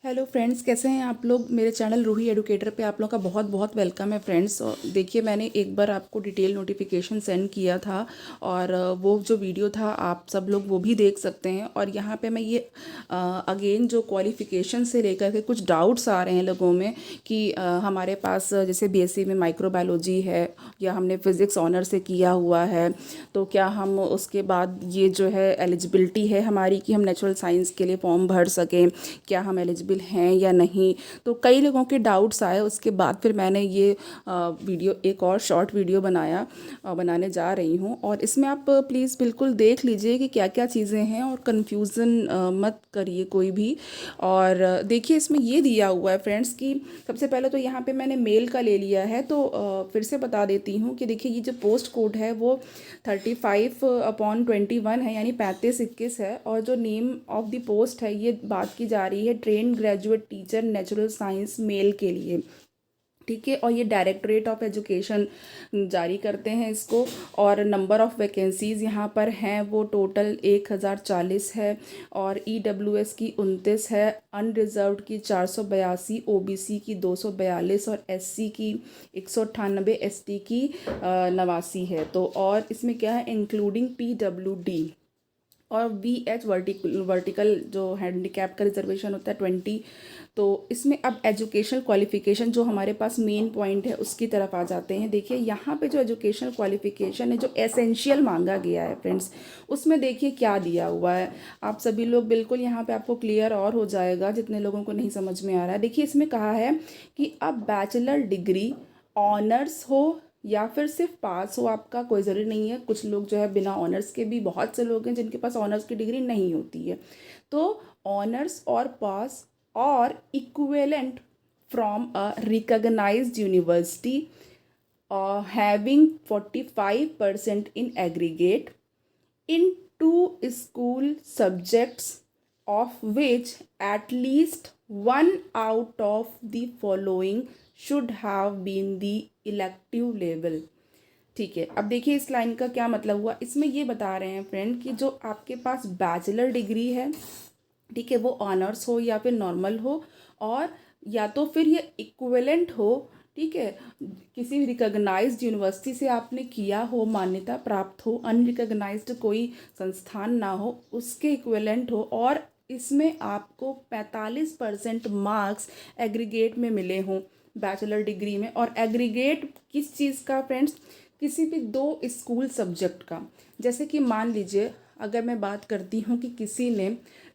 Hello friends, कैसे हैं आप लोग। मेरे चैनल रूही एडुकेटर पे आप लोगों का बहुत बहुत वेलकम है फ्रेंड्स। और देखिए, मैंने एक बार आपको डिटेल नोटिफिकेशन सेंड किया था और वो जो वीडियो था आप सब लोग वो भी देख सकते हैं। और यहाँ पे मैं ये अगेन जो क्वालिफ़िकेशन से लेकर के कुछ डाउट्स आ रहे हैं लोगों में कि हमारे पास जैसे बीएससी में माइक्रोबायोलॉजी है या हमने फिज़िक्स ऑनर से किया हुआ है, तो क्या हम उसके बाद ये जो है एलिजिबिलिटी है हमारी कि हम नेचुरल साइंस के लिए फॉर्म भर सकें, क्या हम एलिजिबल हैं या नहीं। तो कई लोगों के डाउट्स आए। उसके बाद फिर मैंने ये वीडियो, एक और शॉर्ट वीडियो बनाने जा रही हूँ। और इसमें आप प्लीज़ बिल्कुल देख लीजिए कि क्या क्या चीज़ें हैं और कन्फ्यूज़न मत करिए कोई भी। और देखिए, इसमें ये दिया हुआ है फ्रेंड्स कि सबसे पहले तो यहाँ पे मैंने मेल का ले लिया है, तो फिर से बता देती हूँ कि देखिए, ये जो पोस्ट कोड है वो 35/21 है, यानी 3521 है। और जो नेम ऑफ द पोस्ट है, ये बात की जा रही है train graduate teacher natural science male के लिए, ठीक है। और ये डायरेक्टरेट ऑफ एजुकेशन जारी करते हैं इसको। और नंबर ऑफ़ वैकेंसीज़ यहाँ पर हैं वो टोटल 1040 है। और ईडब्ल्यूएस की 29 है, अनरिजर्व्ड की 482, ओबीसी की 242 और एससी की 198, एसटी की 89 है। तो और इसमें क्या है, इंक्लूडिंग पीडब्ल्यूडी और वीएच वर्टिकल जो हैंडीकैप का रिजर्वेशन होता है 20। तो इसमें अब एजुकेशनल क्वालिफिकेशन जो हमारे पास मेन पॉइंट है उसकी तरफ आ जाते हैं। देखिए, यहाँ पे जो एजुकेशनल क्वालिफिकेशन है, जो एसेंशियल मांगा गया है फ्रेंड्स, उसमें देखिए क्या दिया हुआ है। आप सभी लोग बिल्कुल यहाँ पे आपको क्लियर और हो जाएगा जितने लोगों को नहीं समझ में आ रहा है। देखिए, इसमें कहा है कि अब बैचलर डिग्री ऑनर्स हो या फिर सिर्फ पास हो, आपका कोई ज़रूरी नहीं है। कुछ लोग जो है बिना ऑनर्स के भी, बहुत से लोग हैं जिनके पास ऑनर्स की डिग्री नहीं होती है। तो ऑनर्स और पास और equivalent from a recognised university having 45% in aggregate in two school subjects, of which at least one out of the following should have been the elective level। ठीक है, अब देखिए इस लाइन का क्या मतलब हुआ। इसमें ये बता रहे हैं फ्रेंड कि जो आपके पास बैचलर डिग्री है, ठीक है, वो ऑनर्स हो या फिर नॉर्मल हो, और या तो फिर ये इक्विवेलेंट हो, ठीक है, किसी भी रिकॉग्नाइज्ड यूनिवर्सिटी से आपने किया हो, मान्यता प्राप्त हो, अनरिकॉग्नाइज्ड कोई संस्थान ना हो, उसके इक्विवेलेंट हो, और इसमें आपको 45% मार्क्स एग्रीगेट में मिले हों बैचलर डिग्री में। और एग्रीगेट किस चीज़ का फ्रेंड्स, किसी भी दो स्कूल सब्जेक्ट का। जैसे कि मान लीजिए, अगर मैं बात करती हूँ कि किसी ने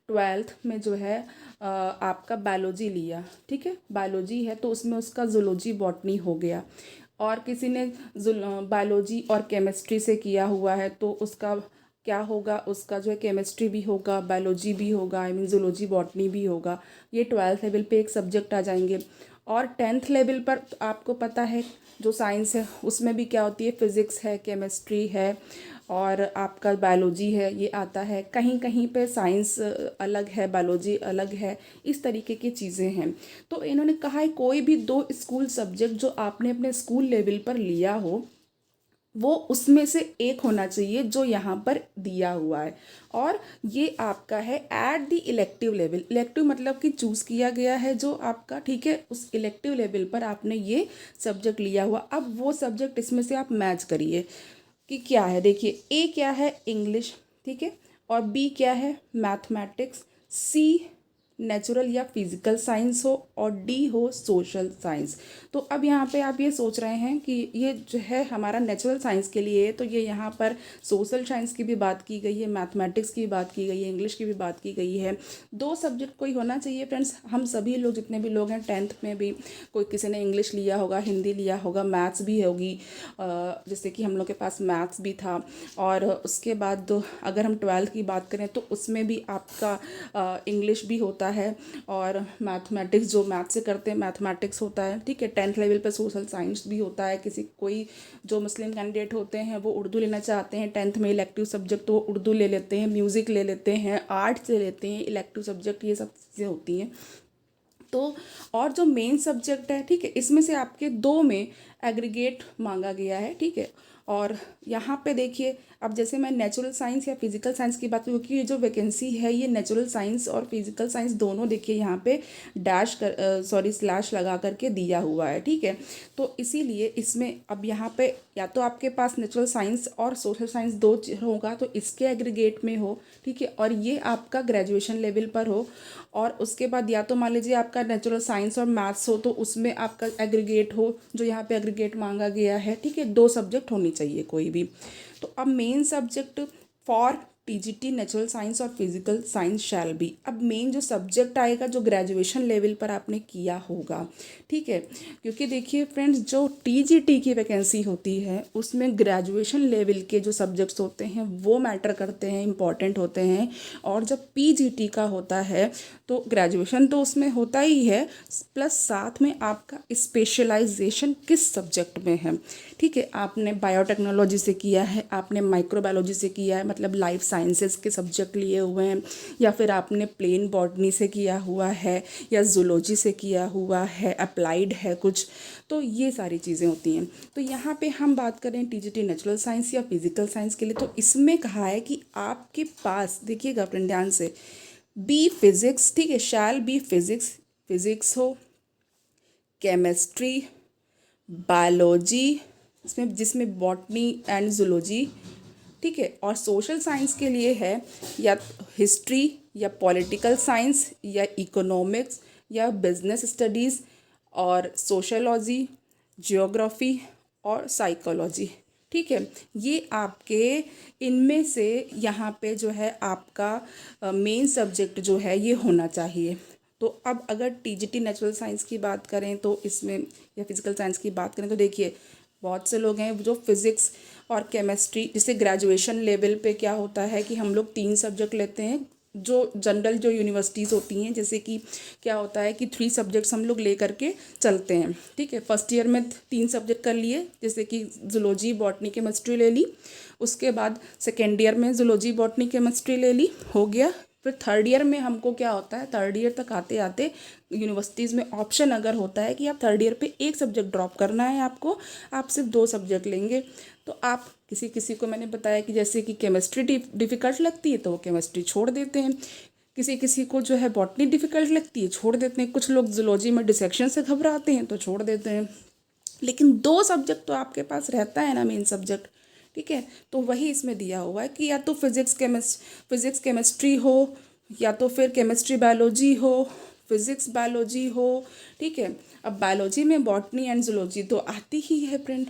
12th में जो है आपका बायोलॉजी लिया, ठीक है, बायोलॉजी है तो उसमें उसका जूलॉजी बॉटनी हो गया। और किसी ने बायोलॉजी और केमिस्ट्री से किया हुआ है तो उसका क्या होगा, उसका जो है केमिस्ट्री भी होगा, बायोलॉजी भी होगा, आई मीन जूलॉजी बॉटनी भी होगा। ये 12th लेवल पे एक सब्जेक्ट आ जाएंगे। और 10th लेवल पर आपको पता है जो साइंस है उसमें भी क्या होती है, फिज़िक्स है, केमिस्ट्री है और आपका बायोलॉजी है, ये आता है। कहीं कहीं पे साइंस अलग है, बायोलॉजी अलग है, इस तरीके की चीज़ें हैं। तो इन्होंने कहा है कोई भी दो स्कूल सब्जेक्ट जो आपने अपने स्कूल लेवल पर लिया हो, वो उसमें से एक होना चाहिए जो यहाँ पर दिया हुआ है। और ये आपका है at the elective level. Elective मतलब कि चूज़ किया गया है जो आपका, ठीक है, उस इलेक्टिव लेवल पर आपने ये सब्जेक्ट लिया हुआ। अब वो सब्जेक्ट इसमें से आप मैच करिए कि क्या है। देखिए, ए क्या है, इंग्लिश, ठीक है, और बी क्या है, मैथमेटिक्स, सी नेचुरल या फिजिकल साइंस हो, और डी हो सोशल साइंस। तो अब यहाँ पे आप ये सोच रहे हैं कि ये जो है हमारा नेचुरल साइंस के लिए है, तो ये यहाँ पर सोशल साइंस की भी बात की गई है, मैथमेटिक्स की भी बात की गई है, इंग्लिश की भी बात की गई है। दो सब्जेक्ट कोई होना चाहिए फ्रेंड्स। हम सभी लोग जितने भी लोग हैं 10th में भी कोई किसी ने इंग्लिश लिया होगा, हिंदी लिया होगा, मैथ्स भी होगी, जैसे कि हम लोग के पास मैथ्स भी था। और उसके बाद अगर हम 12th की बात करें तो उसमें भी आपका इंग्लिश भी होता है और मैथमेटिक्स जो मैथ से करते हैं मैथमेटिक्स होता है, ठीक है। 10th लेवल पर सोशल साइंस भी होता है। किसी कोई जो मुस्लिम कैंडिडेट होते हैं वो उर्दू लेना चाहते हैं 10th में इलेक्टिव सब्जेक्ट, तो वो उर्दू ले लेते हैं, म्यूज़िक ले लेते हैं, आर्ट्स ले लेते हैं, इलेक्टिव सब्जेक्ट, ये सब चीज़ें होती हैं। तो और जो मेन सब्जेक्ट है, ठीक है, इसमें से आपके दो में एग्रीगेट मांगा गया है, ठीक है। और यहाँ पे देखिए, अब जैसे मैं नेचुरल साइंस या फिजिकल साइंस की बात करूँ, क्योंकि ये जो वैकेंसी है ये नेचुरल साइंस और फिजिकल साइंस दोनों देखिए यहाँ पे डैश कर सॉरी स्लैश लगा करके दिया हुआ है, ठीक है। तो इसीलिए इसमें अब यहाँ पे या तो आपके पास नेचुरल साइंस और सोशल साइंस दो होगा तो इसके एग्रीगेट में हो, ठीक है, और ये आपका ग्रेजुएशन लेवल पर हो। और उसके बाद या तो मान लीजिए आपका नेचुरल साइंस और मैथ्स हो तो उसमें आपका एग्रीगेट हो, जो यहाँ पे एग्रीगेट मांगा गया है, ठीक है। 2 सब्जेक्ट होनी चाहिए कोई भी। तो अब main subject for TGT natural science और फिजिकल साइंस शैल बी, अब मेन जो सब्जेक्ट आएगा जो ग्रेजुएशन लेवल पर आपने किया होगा, ठीक है। क्योंकि देखिए फ्रेंड्स, जो टीजीटी की वैकेंसी होती है उसमें ग्रेजुएशन लेवल के जो सब्जेक्ट्स होते हैं वो मैटर करते हैं, इंपॉर्टेंट होते हैं। और जब पीजीटी का होता है तो ग्रेजुएशन तो उसमें होता ही है, प्लस साथ में आपका स्पेशलाइजेशन किस सब्जेक्ट में है, ठीक है। आपने बायोटेक्नोलॉजी से किया है, आपने माइक्रोबायोलॉजी से किया है, मतलब लाइफ साइंसेस के सब्जेक्ट लिए हुए हैं, या फिर आपने प्लेन बॉटनी से किया हुआ है, या जूलॉजी से किया हुआ है, अप्लाइड है कुछ, तो ये सारी चीज़ें होती हैं। तो यहाँ पे हम बात करें टीजीटी नेचुरल साइंस या फिजिकल साइंस के लिए, तो इसमें कहा है कि आपके पास, देखिएगा फ्रेंड ध्यान से, बी फिजिक्स, ठीक है, शैल बी फिजिक्स, फिजिक्स हो, केमिस्ट्री, बायोलॉजी, इसमें जिसमें बॉटनी एंड जूलॉजी, ठीक है। और सोशल साइंस के लिए है या हिस्ट्री या पॉलिटिकल साइंस या इकोनॉमिक्स या बिजनेस स्टडीज़ और सोशलॉजी, जियोग्राफी और साइकोलॉजी, ठीक है। ये आपके इनमें से यहाँ पे जो है आपका मेन सब्जेक्ट जो है ये होना चाहिए। तो अब अगर टीजीटी नेचुरल साइंस की बात करें तो इसमें, या फिजिकल साइंस की बात करें तो देखिए बहुत से लोग हैं जो फिज़िक्स और केमिस्ट्री, जैसे ग्रेजुएशन लेवल पे क्या होता है कि हम लोग 3 सब्जेक्ट लेते हैं, जो जनरल जो यूनिवर्सिटीज़ होती हैं, जैसे कि क्या होता है कि 3 सब्जेक्ट्स हम लोग ले करके चलते हैं, ठीक है। फर्स्ट ईयर में 3 सब्जेक्ट कर लिए, जैसे कि जूलॉजी, बॉटनी, केमिस्ट्री ले ली। उसके बाद सेकेंड ईयर में जूलॉजी, बॉटनी, केमिस्ट्री ले ली, हो गया। फिर थर्ड ईयर में हमको क्या होता है, थर्ड ईयर तक आते आते यूनिवर्सिटीज़ में ऑप्शन अगर होता है कि आप थर्ड ईयर पे 1 सब्जेक्ट ड्रॉप करना है आपको, आप सिर्फ 2 सब्जेक्ट लेंगे। तो आप किसी किसी को मैंने बताया कि जैसे कि केमिस्ट्री डिफ़िकल्ट लगती है तो वो केमिस्ट्री छोड़ देते हैं, किसी किसी को जो है बॉटनी डिफ़िकल्ट लगती है छोड़ देते हैं, कुछ लोग जूलॉजी में डिसेक्शन से घबराते हैं तो छोड़ देते हैं। लेकिन 2 सब्जेक्ट तो आपके पास रहता है ना, मेन सब्जेक्ट, ठीक है। तो वही इसमें दिया हुआ है कि या तो फिज़िक्स केमिस्ट्री हो, या तो फिर केमिस्ट्री बायोलॉजी हो, फिज़िक्स बायोलॉजी हो, ठीक है। अब बायोलॉजी में बॉटनी एंड जूलॉजी तो आती ही है फ्रेंड।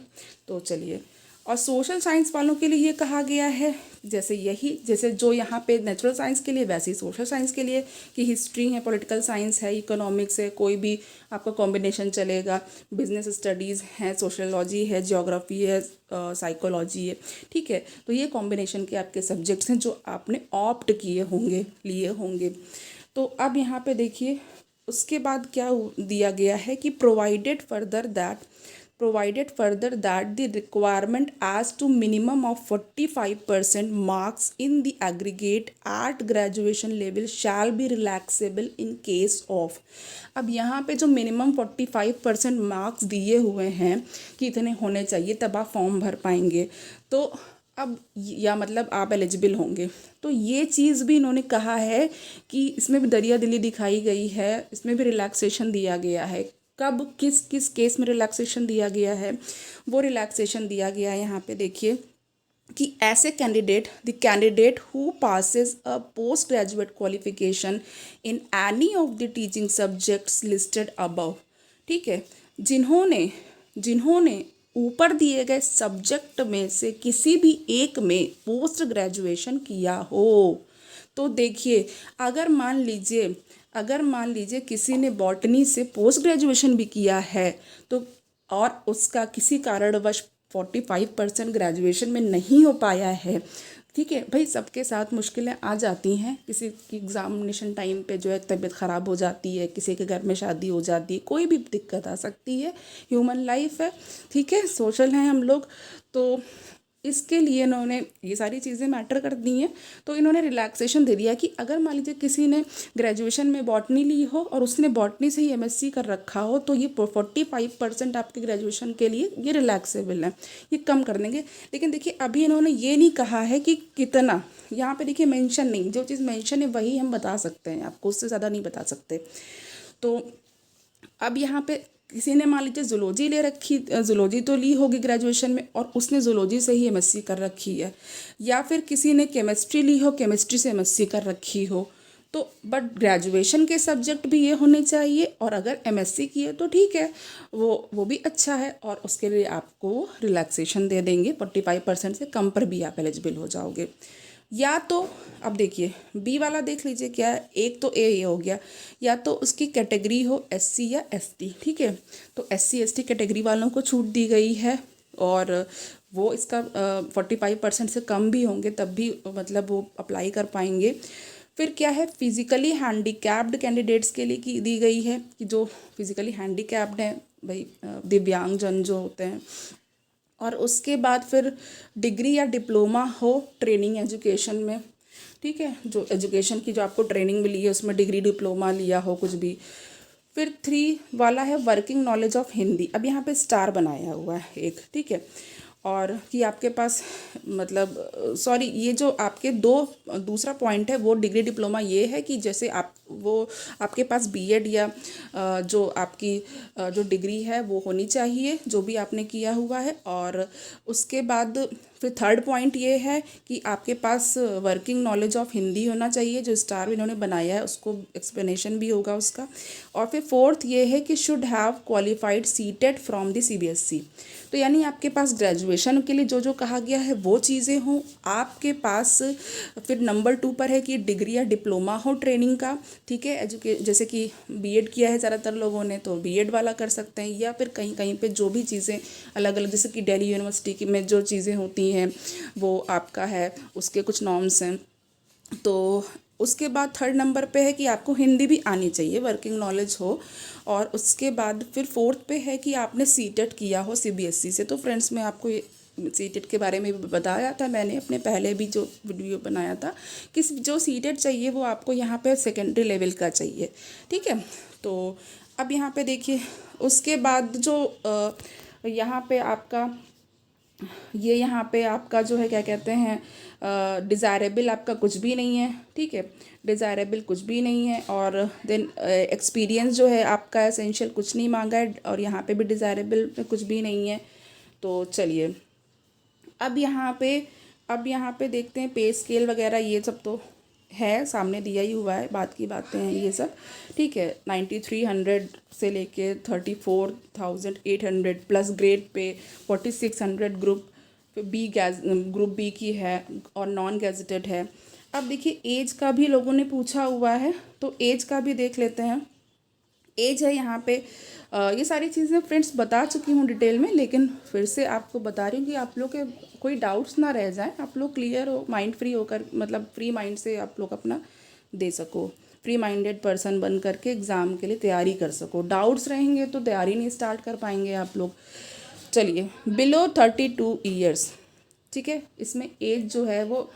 तो चलिए, और सोशल साइंस वालों के लिए ये कहा गया है, जैसे जो यहाँ पे नेचुरल साइंस के लिए वैसे ही सोशल साइंस के लिए, कि हिस्ट्री है, पॉलिटिकल साइंस है, इकोनॉमिक्स है, कोई भी आपका कॉम्बिनेशन चलेगा, बिजनेस स्टडीज़ है, सोशलॉजी है, जियोग्राफी है, साइकोलॉजी है, ठीक है। तो ये कॉम्बिनेशन के आपके सब्जेक्ट्स हैं जो आपने ऑप्ट किए होंगे, लिए होंगे। तो अब यहाँ पे देखिए उसके बाद क्या दिया गया है कि provided further that the requirement as to minimum of 45% marks in the aggregate at graduation level shall be relaxable in case of। अब यहाँ पे जो मिनिमम 45% मार्क्स दिए हुए हैं कि इतने होने चाहिए तब आप फॉर्म भर पाएंगे, तो अब या मतलब आप एलिजिबल होंगे, तो ये चीज़ भी इन्होंने कहा है कि इसमें भी दरिया दिली दिखाई गई है, इसमें भी रिलैक्सेशन दिया गया है। कब किस किस केस में रिलैक्सेशन दिया गया है, वो रिलैक्सेशन दिया गया है यहाँ पे देखिए कि ऐसे candidate who passes a post graduate qualification in any of the teaching subjects listed above, ठीक है, जिन्होंने ऊपर दिए गए सब्जेक्ट में से किसी भी एक में पोस्ट ग्रेजुएशन किया हो। तो देखिए अगर मान लीजिए किसी ने बॉटनी से पोस्ट ग्रेजुएशन भी किया है तो, और उसका किसी कारणवश 45% ग्रेजुएशन में नहीं हो पाया है, ठीक है भाई, सबके साथ मुश्किलें आ जाती हैं, किसी की एग्ज़ामिनेशन टाइम पे जो है तबीयत ख़राब हो जाती है, किसी के घर में शादी हो जाती है, कोई भी दिक्कत आ सकती है, ह्यूमन लाइफ है, ठीक है, सोशल हैं हम लोग। तो इसके लिए इन्होंने ये सारी चीज़ें मैटर कर दी हैं, तो इन्होंने रिलैक्सेशन दे दिया कि अगर मान लीजिए किसी ने ग्रेजुएशन में बॉटनी ली हो और उसने बॉटनी से ही एमएससी कर रखा हो, तो ये 45% आपके ग्रेजुएशन के लिए ये रिलैक्सेबल है, ये कम कर देंगे। लेकिन देखिए अभी इन्होंने ये नहीं कहा है कि कितना, यहाँ पे देखिए मेंशन नहीं, जो चीज़ मेंशन है वही हम बता सकते हैं आपको, उससे ज़्यादा नहीं बता सकते। तो अब यहाँ पे किसी ने मान लीजिए जूलॉजी ले रखी, जूलॉजी तो ली होगी ग्रेजुएशन में और उसने जूलॉजी से ही एमएससी कर रखी है, या फिर किसी ने केमिस्ट्री ली हो, केमिस्ट्री से एमएससी कर रखी हो, तो बट ग्रेजुएशन के सब्जेक्ट भी ये होने चाहिए, और अगर एमएससी की है तो ठीक है, वो भी अच्छा है, और उसके लिए आपको रिलैक्सेशन दे देंगे, 45% से कम पर भी आप एलिजिबल हो जाओगे। या तो अब देखिए बी वाला देख लीजिए क्या है, एक तो ए ये हो गया, या तो उसकी कैटेगरी हो एससी या एसटी, ठीक है, तो एससी एसटी कैटेगरी वालों को छूट दी गई है, और वो इसका 45% से कम भी होंगे तब भी मतलब वो अप्लाई कर पाएंगे। फिर क्या है, फिजिकली हैंडीकैप्ड कैंडिडेट्स के लिए की दी गई है कि जो फिजिकली हैंडीकैप्ड हैं भाई, दिव्यांगजन जो होते हैं, और उसके बाद फिर डिग्री या डिप्लोमा हो ट्रेनिंग एजुकेशन में, ठीक है, जो एजुकेशन की जो आपको ट्रेनिंग मिली है उसमें डिग्री डिप्लोमा लिया हो कुछ भी। फिर 3 वाला है वर्किंग नॉलेज ऑफ हिंदी, अब यहाँ पे स्टार बनाया हुआ है एक, ठीक है, और कि आपके पास मतलब सॉरी ये जो आपके दूसरा पॉइंट है वो डिग्री डिप्लोमा ये है कि जैसे आप वो आपके पास बीएड या जो आपकी जो डिग्री है वो होनी चाहिए जो भी आपने किया हुआ है, और उसके बाद फिर थर्ड पॉइंट ये है कि आपके पास वर्किंग नॉलेज ऑफ हिंदी होना चाहिए, जो स्टार इन्होंने बनाया है उसको एक्सप्लेनेशन भी होगा उसका। और फिर फोर्थ ये है कि should have qualified CTET from the CBSE, तो यानी आपके पास ग्रेजुएशन के लिए जो जो कहा गया है वो चीज़ें हों आपके पास। फिर नंबर 2 पर है कि डिग्री या डिप्लोमा हो ट्रेनिंग का, ठीक है, जैसे कि बीएड किया है ज़्यादातर लोगों ने तो बीएड वाला कर सकते हैं, या फिर कहीं कहीं पे जो भी चीज़ें अलग अलग जैसे कि दिल्ली यूनिवर्सिटी की में जो चीज़ें होती हैं वो आपका है, उसके कुछ नॉर्म्स हैं। तो उसके बाद थर्ड नंबर पे है कि आपको हिंदी भी आनी चाहिए, वर्किंग नॉलेज हो, और उसके बाद फिर फोर्थ पे है कि आपने सीटेट किया हो सीबीएसई से। तो फ्रेंड्स मैं आपको सीटेट के बारे में भी बताया था मैंने अपने पहले भी जो वीडियो बनाया था कि जो सीटेट चाहिए वो आपको यहाँ पे सेकेंडरी लेवल का चाहिए, ठीक है। तो अब यहाँ पे देखिए उसके बाद जो यहाँ पे आपका ये यहाँ पे आपका जो है क्या कहते हैं डिज़ायरेबल आपका कुछ भी नहीं है, ठीक है, डिज़ायरेबल कुछ भी नहीं है, और देन एक्सपीरियंस जो है आपका एसेंशियल कुछ नहीं मांगा है, और यहाँ पे भी डिज़ायरेबल में कुछ भी नहीं है। तो चलिए अब यहाँ पे देखते हैं पे स्केल वगैरह ये सब तो है सामने दिया ही हुआ है, बात की बातें हैं ये सब, ठीक है। 9300 से लेके 34,800 plus grade pay 4600 group B की है और नॉन गैजेटेड है। अब देखिए एज का भी लोगों ने पूछा हुआ है, तो एज का भी देख लेते हैं। एज है यहाँ पे ये सारी चीज़ें फ्रेंड्स बता चुकी हूँ डिटेल में, लेकिन फिर से आपको बता रही हूँ कि आप लोग के कोई डाउट्स ना रह जाएं, आप लोग क्लियर हो, माइंड फ्री होकर मतलब फ्री माइंड से आप लोग अपना दे सको, फ्री माइंडेड पर्सन बन करके एग्ज़ाम के लिए तैयारी कर सको। डाउट्स रहेंगे तो तैयारी नहीं स्टार्ट कर पाएंगे आप लोग। चलिए बिलो 32 ईयर्स, ठीक है, इसमें एज जो है वो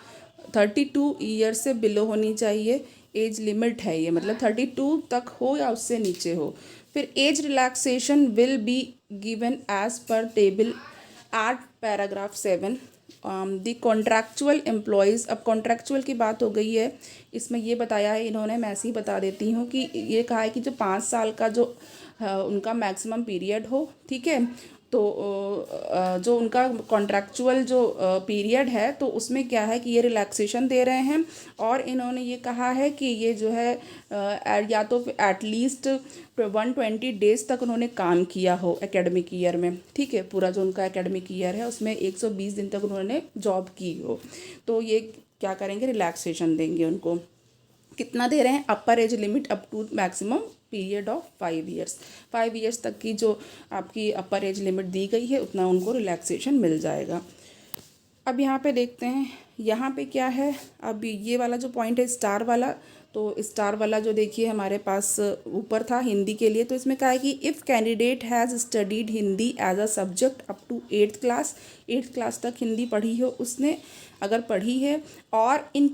32 ईयर से बिलो होनी चाहिए, एज लिमिट है ये, मतलब 32 तक हो या उससे नीचे हो। फिर age relaxation will be given as per table at paragraph 7 the contractual employees. अब कॉन्ट्रैक्चुअल की बात हो गई है, इसमें ये बताया है इन्होंने, मैं ऐसे ही बता देती हूँ कि ये कहा है कि जो 5 साल का जो उनका मैक्सिमम पीरियड हो, ठीक है, तो जो उनका कॉन्ट्रैक्चुअल जो पीरियड है तो उसमें क्या है कि ये रिलैक्सेशन दे रहे हैं, और इन्होंने ये कहा है कि ये जो है या तो एटलीस्ट 120 डेज़ तक उन्होंने काम किया हो एकेडमिक ईयर में, ठीक है, पूरा जो उनका एकेडमिक ईयर है उसमें 120 दिन तक उन्होंने जॉब की हो, तो ये क्या करेंगे, रिलैक्सेशन देंगे उनको। कितना दे रहे हैं, upper age limit up to maximum period of 5 years, 5 years तक की जो आपकी अपर एज लिमिट दी गई है उतना उनको रिलैक्सेशन मिल जाएगा। अब यहाँ पे देखते हैं यहाँ पे क्या है, अब ये वाला जो पॉइंट है स्टार वाला, तो स्टार वाला जो देखिए हमारे पास ऊपर था हिंदी के लिए, तो इसमें कहा है कि if candidate has studied Hindi as a subject up to 8th class, 8th class तक हिंदी पढ़ी हो उसने, अगर पढ़ी है, और in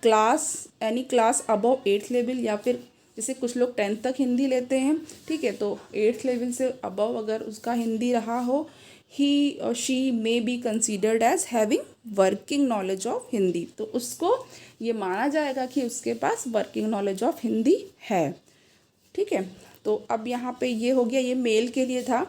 class any class above 8th level, या फिर जैसे कुछ लोग 10th तक हिंदी लेते हैं, ठीक है, तो 8th लेवल से अबव अगर उसका हिंदी रहा हो, ही और she may be considered as having working knowledge of Hindi, तो उसको ये माना जाएगा कि उसके पास वर्किंग नॉलेज ऑफ हिंदी है। ठीक है, तो अब यहाँ पे ये हो गया, ये मेल के लिए था।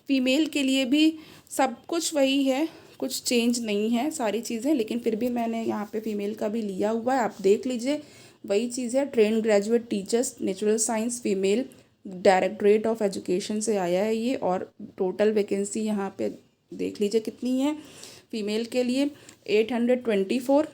फीमेल के लिए भी सब कुछ वही है, कुछ चेंज नहीं है सारी चीज़ें, लेकिन फिर भी मैंने यहाँ पे फीमेल का भी लिया हुआ है, आप देख लीजिए वही चीज़ है। Train graduate teachers natural science female, directorate of education से आया है ये, और टोटल वैकेंसी यहाँ पे देख लीजिए कितनी है फीमेल के लिए 824,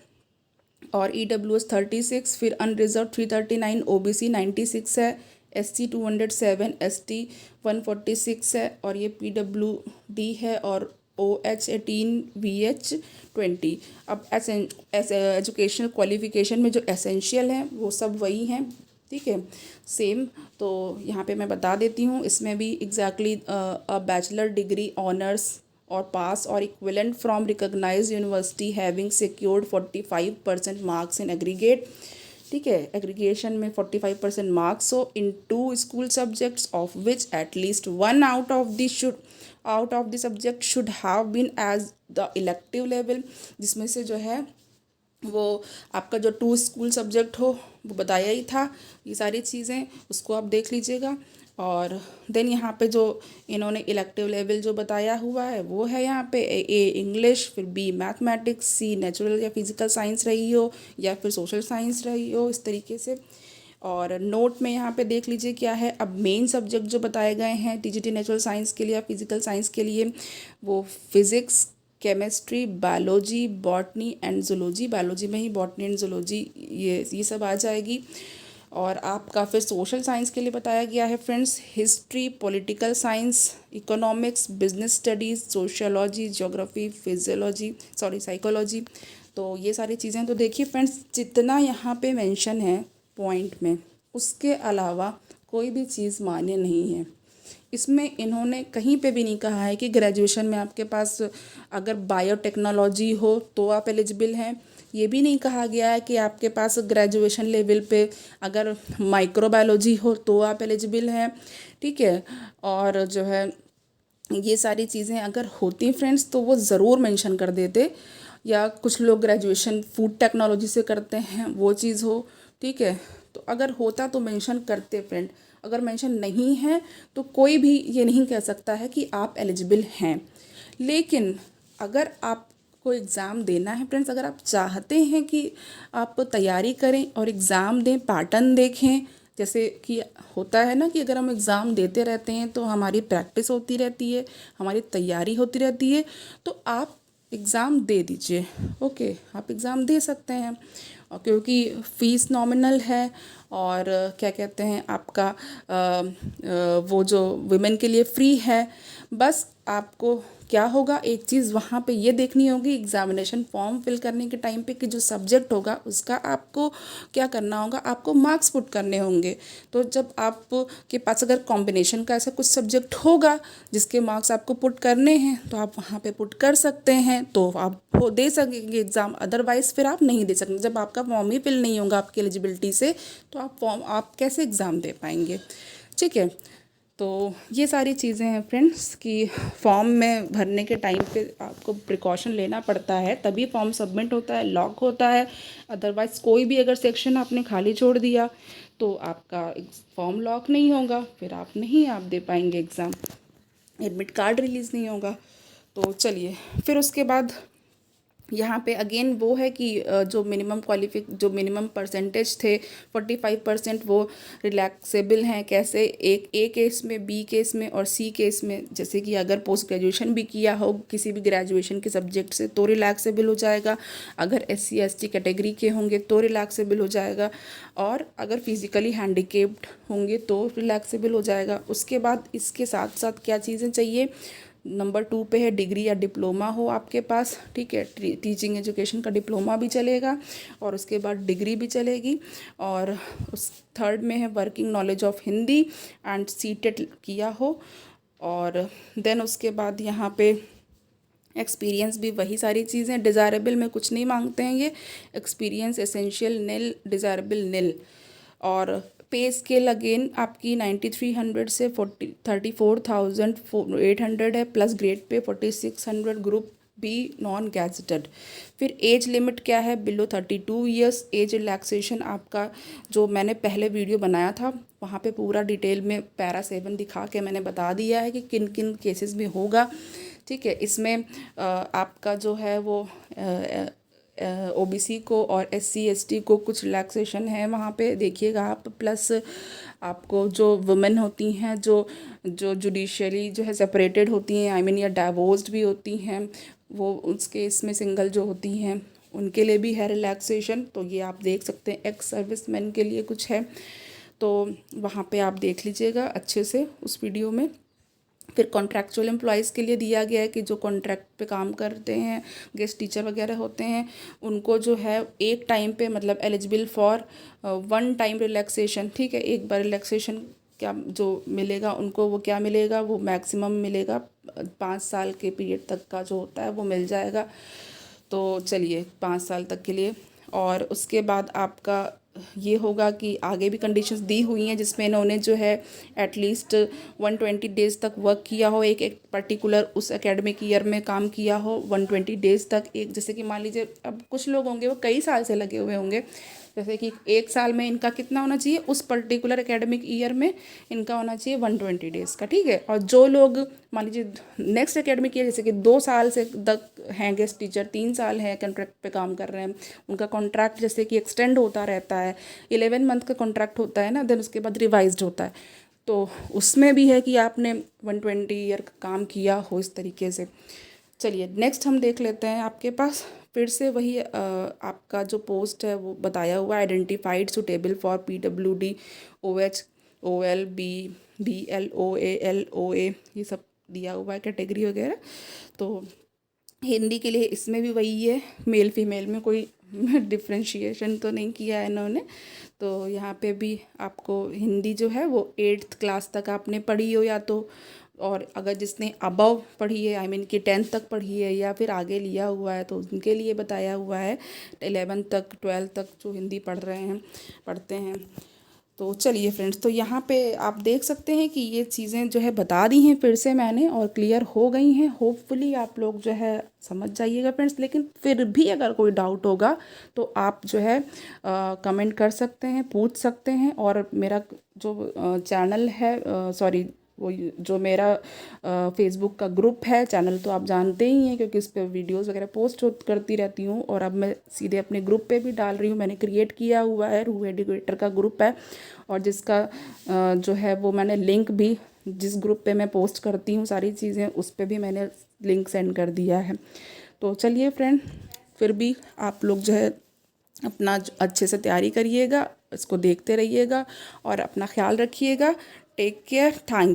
और EWS 36, फिर अनरिजर्व 339, OBC 96 है, SC 207, ST 146 है, और ये PWD है, और OH 18, VH 20। अब एजुकेशनल क्वालिफिकेशन में जो एसेंशियल हैं वो सब वही हैं, ठीक है, सेम। तो यहाँ पे मैं बता देती हूँ, इसमें भी exactly a bachelor degree honours और पास और equivalent from recognised university having secured 45% marks in aggregate, ठीक है, एग्रीगेशन में 45% मार्क्स हो in 2 school subjects of which at least one out of the subject should have been as the elective level, जिसमें से जो है वो आपका जो 2 स्कूल सब्जेक्ट हो वो बताया ही था, ये सारी चीज़ें उसको आप देख लीजिएगा। और देन यहाँ पे जो इन्होंने इलेक्टिव लेवल जो बताया हुआ है वो है यहाँ पे A इंग्लिश, फिर B मैथमेटिक्स, C नेचुरल या फिजिकल साइंस रही हो, या फिर सोशल साइंस रही हो, इस तरीके से। और नोट में यहाँ पे देख लीजिए क्या है। अब मेन सब्जेक्ट जो बताए गए हैं TGT नेचुरल साइंस के लिए या फिजिकल साइंस के लिए, वो physics, chemistry, biology, botany and zoology, biology में ही बॉटनी एंड जूलॉजी ये सब आ जाएगी। और आपका फिर सोशल साइंस के लिए बताया गया है friends, history, political science, economics, business studies, sociology, geography, psychology. तो ये सारी चीज़ें तो देखिए फ्रेंड्स, जितना यहाँ पे मेंशन है पॉइंट में, उसके अलावा कोई भी चीज़ मान्य नहीं है। इसमें इन्होंने कहीं पे भी नहीं कहा है कि ग्रेजुएशन में आपके पास अगर बायोटेक्नोलॉजी हो तो आप एलिजिबल हैं, ये भी नहीं कहा गया है कि आपके पास ग्रेजुएशन लेवल पे अगर माइक्रोबायोलॉजी हो तो आप एलिजिबल हैं, ठीक है। और जो है ये सारी चीज़ें अगर होती फ्रेंड्स तो वो ज़रूर मेंशन कर देते, या कुछ लोग ग्रेजुएशन फूड टेक्नोलॉजी से करते हैं वो चीज़ हो, ठीक है, तो अगर होता तो मेंशन करते फ्रेंड। अगर मेंशन नहीं है तो कोई भी ये नहीं कह सकता है कि आप एलिजिबल हैं। लेकिन अगर आपको एग्ज़ाम देना है फ्रेंड्स, अगर आप चाहते हैं कि आप तैयारी करें और एग्ज़ाम दें, पैटर्न देखें, जैसे कि होता है ना कि अगर हम एग्ज़ाम देते रहते हैं तो हमारी प्रैक्टिस होती रहती है, हमारी तैयारी होती रहती है, तो आप एग्ज़ाम दे दीजिए, ओके, आप एग्ज़ाम दे सकते हैं। और क्योंकि फ़ीस नॉमिनल है, और क्या कहते हैं आपका वो जो वुमेन के लिए फ्री है। बस आपको क्या होगा, एक चीज़ वहाँ पे ये देखनी होगी एग्ज़ामिनेशन फॉर्म फिल करने के टाइम पे कि जो सब्जेक्ट होगा उसका आपको क्या करना होगा, आपको मार्क्स पुट करने होंगे। तो जब आपके पास अगर कॉम्बिनेशन का ऐसा कुछ सब्जेक्ट होगा जिसके मार्क्स आपको पुट करने हैं तो आप वहाँ पे पुट कर सकते हैं, तो आप वो दे सकेंगे एग्ज़ाम। अदरवाइज़ फिर आप नहीं दे सकते, जब आपका फॉर्म ही फिल नहीं होगा आपकी एलिजिबिलिटी से तो आप कैसे एग्ज़ाम दे पाएंगे, ठीक है। तो ये सारी चीज़ें हैं फ्रेंड्स कि फॉर्म में भरने के टाइम पे आपको प्रिकॉशन लेना पड़ता है, तभी फॉर्म सबमिट होता है, लॉक होता है। अदरवाइज़ कोई भी अगर सेक्शन आपने खाली छोड़ दिया तो आपका फॉर्म लॉक नहीं होगा, फिर आप दे पाएंगे एग्ज़ाम, एडमिट कार्ड रिलीज़ नहीं होगा। तो चलिए, फिर उसके बाद यहाँ पे अगेन वो है कि जो मिनिमम परसेंटेज थे 45% वो रिलैक्सेबल हैं। कैसे, एक ए केस में, बी केस में और सी केस में, जैसे कि अगर पोस्ट ग्रेजुएशन भी किया हो किसी भी ग्रेजुएशन के सब्जेक्ट से तो रिलैक्सेबल हो जाएगा, अगर SC ST कैटेगरी के होंगे तो रिलैक्सेबल हो जाएगा, और अगर फिज़िकली हैंडीकेप्ड होंगे तो रिलैक्सेबल हो जाएगा। उसके बाद इसके साथ साथ क्या चीज़ें चाहिए, नंबर 2 पे है डिग्री या डिप्लोमा हो आपके पास, ठीक है। टीचिंग एजुकेशन का डिप्लोमा भी चलेगा और उसके बाद डिग्री भी चलेगी। और उस थर्ड में है working knowledge of Hindi and CTET किया हो। और देन उसके बाद यहाँ पे एक्सपीरियंस भी वही सारी चीज़ें, डिज़ायरेबल में कुछ नहीं मांगते हैं ये, एक्सपीरियंस एसेंशियल निल, डिज़ायरेबल निल। और पे स्केल अगेन आपकी 9300 से 34,800 है, plus grade pay 4600, group B non gazetted. फिर एज लिमिट क्या है, बिलो 32 ईयर्स। एज रिलैक्सेशन आपका जो मैंने पहले वीडियो बनाया था वहाँ पे पूरा डिटेल में पैरा 7 दिखा के मैंने बता दिया है कि किन किन केसेस में होगा, ठीक है। इसमें आपका जो है वो ओबीसी को और एससी एसटी को कुछ रिलैक्सेशन है वहाँ पे, देखिएगा आप। प्लस आपको जो वुमेन होती हैं जो जो जुडिशली जो है सेपरेटेड होती हैं, आई मीन या डाइवोर्स्ड भी होती हैं, वो उसके इसमें सिंगल जो होती हैं उनके लिए भी है रिलैक्सेशन। तो ये आप देख सकते हैं, एक्स सर्विसमैन के लिए कुछ है, तो वहाँ पे आप देख लीजिएगा अच्छे से उस वीडियो में। फिर कॉन्ट्रैक्चुअल एम्प्लॉयज़ के लिए दिया गया है कि जो कॉन्ट्रैक्ट पे काम करते हैं, गेस्ट टीचर वगैरह होते हैं, उनको जो है एक टाइम पे मतलब एलिजिबल फॉर 1 टाइम रिलैक्सेशन, ठीक है। एक बार रिलैक्सेशन क्या जो मिलेगा उनको, वो क्या मिलेगा, वो मैक्सिमम मिलेगा 5 साल के पीरियड तक का जो होता है वो मिल जाएगा। तो चलिए 5 साल तक के लिए। और उसके बाद आपका ये होगा कि आगे भी कंडीशंस दी हुई हैं जिसमें इन्होंने जो है एटलीस्ट 120 डेज़ तक वर्क किया हो, एक पर्टिकुलर उस एकेडमिक ईयर में काम किया हो 120 डेज़ तक। एक जैसे कि मान लीजिए अब कुछ लोग होंगे वो कई साल से लगे हुए होंगे, जैसे कि 1 साल में इनका कितना होना चाहिए, उस पर्टिकुलर एकेडमिक ईयर में इनका होना चाहिए 120 डेज़ का, ठीक है। और जो लोग मान लीजिए नेक्स्ट एकेडमिक ईयर जैसे कि 2 साल से तक हैं गेस्ट टीचर, 3 साल हैं कॉन्ट्रैक्ट पे काम कर रहे हैं, उनका कॉन्ट्रैक्ट जैसे कि एक्सटेंड होता रहता है, 11 मंथ का कॉन्ट्रैक्ट होता है ना, देन उसके बाद रिवाइज्ड होता है, तो उसमें भी है कि आपने 120 ईयर का काम किया हो इस तरीके से। चलिए नेक्स्ट हम देख लेते हैं, आपके पास फिर से वही आपका जो पोस्ट है वो बताया हुआ, identified suitable for PWD OH OL BL OAL OA, ये सब दिया हुआ है कैटेगरी वगैरह। तो हिंदी के लिए इसमें भी वही है, मेल फीमेल में कोई डिफ्रेंशिएशन तो नहीं किया है इन्होंने। तो यहाँ पे भी आपको हिंदी जो है वो 8th क्लास तक आपने पढ़ी हो या तो, और अगर जिसने अबव पढ़ी है आई मीन कि 10th तक पढ़ी है या फिर आगे लिया हुआ है तो उनके लिए बताया हुआ है 11th तक 12th तक जो हिंदी पढ़ते हैं। तो चलिए फ्रेंड्स, तो यहाँ पे आप देख सकते हैं कि ये चीज़ें जो है बता दी हैं फिर से मैंने और क्लियर हो गई हैं। होपफुली आप लोग जो है समझ जाइएगा फ्रेंड्स, लेकिन फिर भी अगर कोई डाउट होगा तो आप जो है कमेंट कर सकते हैं, पूछ सकते हैं। और मेरा जो चैनल है सॉरी वो जो मेरा फेसबुक का ग्रुप है, चैनल तो आप जानते ही हैं क्योंकि उस पर वीडियोज़ वगैरह पोस्ट करती रहती हूँ, और अब मैं सीधे अपने ग्रुप पे भी डाल रही हूँ। मैंने क्रिएट किया हुआ है, रूह एडुकेटर का ग्रुप है, और जिसका जो है वो मैंने लिंक भी, जिस ग्रुप पे मैं पोस्ट करती हूँ सारी चीज़ें, उस पर भी मैंने लिंक सेंड कर दिया है। तो चलिए फ्रेंड, फिर भी आप लोग जो है अपना अच्छे से तैयारी करिएगा, इसको देखते रहिएगा और अपना ख्याल रखिएगा। Take care, thank you.